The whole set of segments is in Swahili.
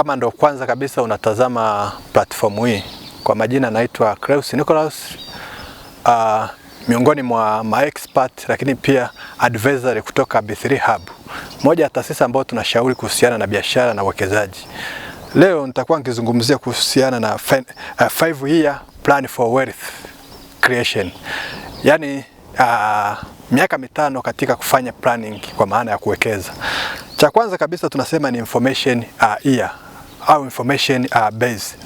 Kama ndo kwanza kabisa unatazama platform hii, kwa majina naitwa Cleus Nicholas, miongoni mwa expert lakini pia advisory kutoka B3 Hub, moja ya taasisi ambayo tunashauri kuhusiana na biashara na uwekezaji. Leo nitakuwa nikizungumzia kuhusiana na 5-year plan for wealth creation, yani miaka 5 katika kufanya planning kwa maana ya kuwekeza. Cha kwanza kabisa tunasema ni information year au information base.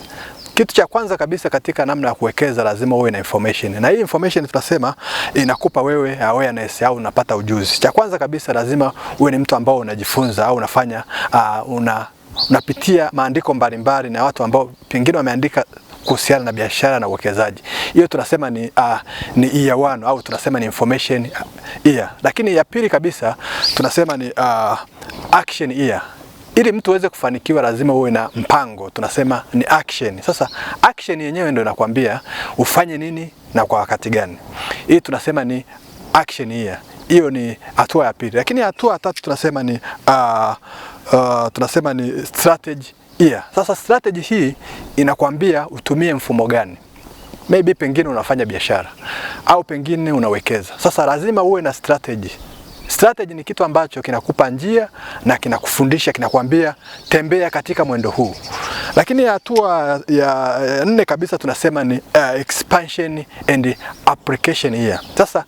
Kitu cha kwanza kabisa katika namna ya kuwekeza lazima uwe na information. Na hii information tunasema inakupa wewe awareness au unapata ujuzi. Cha kwanza kabisa lazima uwe ni mtu ambao unajifunza au unafanya unapitia maandiko mbalimbali na watu ambao pengine wameandika kuhusiana na biashara na uwekezaji. Hiyo tunasema ni year 1 au tunasema ni information year. Lakini ya pili kabisa tunasema ni action year. Ili mtu aweze kufanikiwa lazima uwe na mpango, tunasema ni action. Sasa action yenyewe ndio inakwambia ufanye nini na kwa wakati gani. Hii tunasema ni action year. Hiyo ni hatua ya pili. Lakini hatua ya tatu tunasema ni strategy year. Sasa strategy hii inakwambia utumie mfumo gani. Maybe pengine unafanya biashara au pengine unawekeza. Sasa lazima uwe na strategy. Strategy ni kitu ambacho kinakupa njia na kinakufundisha, kinakwambia tembea katika mwendo huu. Lakini hatua ya 4 kabisa tunasema ni expansion and application year. Sasa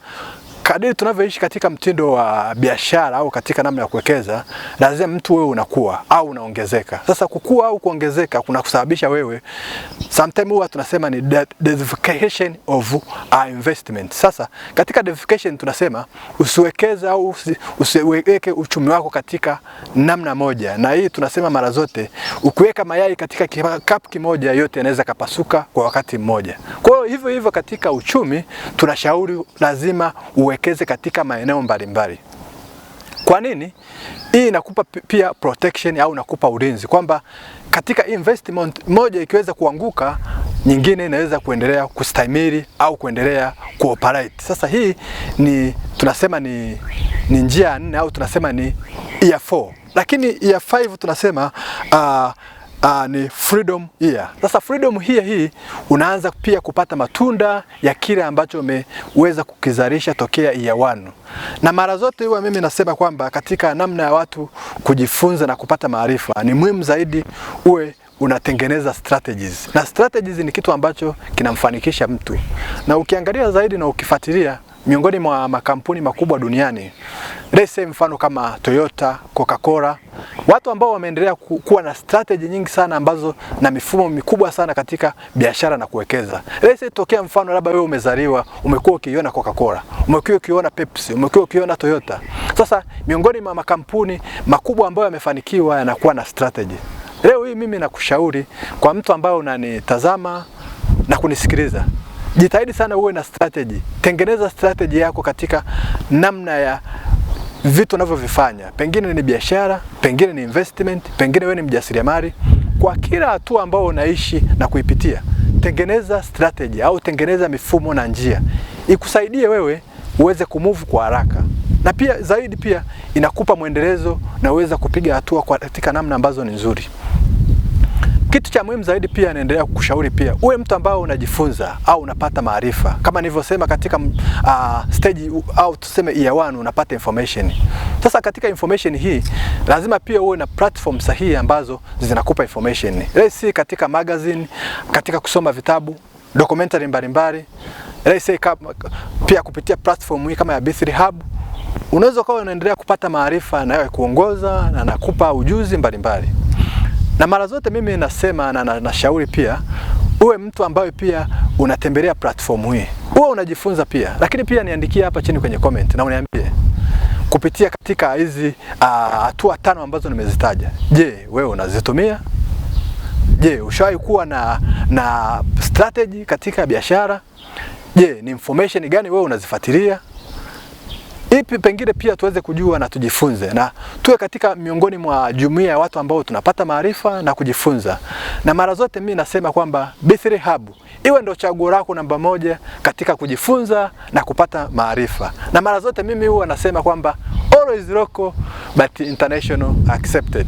kadiri tunavyoishi katika mtindo wa biashara au katika namna ya kuwekeza, lazima mtu wewe unakuwa au unaongezeka. Sasa kukua au kuongezeka kuna kusababisha wewe sometimes huwa tunasema ni diversification of investment. Sasa katika diversification tunasema usiwekeze au usiweke uchumi wako katika namna moja. Na hii tunasema mara zote ukiweka mayai katika kikapu kimoja yote yanaweza kapasuka kwa wakati mmoja. Kwa hiyo hivyo katika uchumi tunashauri lazima uwekeze katika maeneo mbalimbali. Kwa nini? Hii inakupa pia protection au inakupa ulinzi kwamba katika investment moja ikiweza kuanguka, nyingine inaweza kuendelea kustahimili au kuendelea kuoperate. Sasa hii ni tunasema ni njia 4 au tunasema ni year 4. Lakini year 5 tunasema ni freedom year. Sasa freedom year hii unaanza pia kupata matunda ya kile ambacho umeweza kukizalisha tokea year 1. Na mara zote huwa mimi nasema kwamba katika namna ya watu kujifunza na kupata maarifa ni muhimu zaidi uwe unatengeneza strategies. Na strategies ni kitu ambacho kinamfanikisha mtu. Na ukiangalia zaidi na ukifuatilia miongoni mwa makampuni makubwa duniani, let's say mfano kama Toyota, Coca-Cola, watu ambao wameendelea kuwa na strategy nyingi sana ambazo na mifumo mikubwa sana katika biashara na kuwekeza. Let's say tokea mfano labda wewe umezaliwa, umekuwa ukiona Coca-Cola, umekuwa ukiona Pepsi, umekuwa ukiona Toyota. Sasa miongoni mwa makampuni makubwa ambayo yamefanikiwa yanakuwa na strategy. Leo hii mimi nakushauri kwa mtu ambaye unanitazama na kunisikiliza, jitahidi sana uwe na strategy. Tengeneza strategy yako katika namna ya vitu unavyovifanya. Pengine ni biashara, pengine ni investment, pengine wewe ni mjasiriamali. Kwa kila hatua ambayo unaishi na kuipitia, tengeneza strategy au tengeneza mifumo na njia ikusaidie wewe uweze kumove kwa haraka. Na pia zaidi pia inakupa mwendelezo na uweza kupiga hatua katika namna ambazo ni nzuri. Kitu cha muhimu zaidi pia naendelea kukushauri pia uwe mtu ambao unajifunza au unapata maarifa. Kama nilivyosema katika stage au tuseme year 1 unapata information. Sasa katika information hii lazima pia uwe na platform sahihi ambazo zinakupa information. Let's say katika magazine, katika kusoma vitabu, documentary mbalimbali. Let's say pia kupitia platform hii kama ya B3 Hub unaweza kuwa unaendelea kupata maarifa na kuongoza na nakupa ujuzi mbalimbali. Na mara zote mimi nasema na nashauri pia uwe mtu ambaye pia unatembelea platform hii. Uwe unajifunza pia, lakini pia niandikie hapa chini kwenye comment na uniambie kupitia katika hizi hatua 5 ambazo nimezitaja. Je, wewe unazitumia? Je, ushawahi kuwa na strategy katika biashara? Je, ni information gani wewe unazifuatilia? Ipi pengine pia tuweze kujua na tujifunze na tuwe katika miongoni mwa jumuiya ya watu ambao tunapata maarifa na kujifunza. Na mara zote mimi nasema kwamba B3 Hub iwe ndio chaguo lako namba 1 katika kujifunza na kupata maarifa. Na mara zote mimi huwa nasema kwamba always local but international accepted.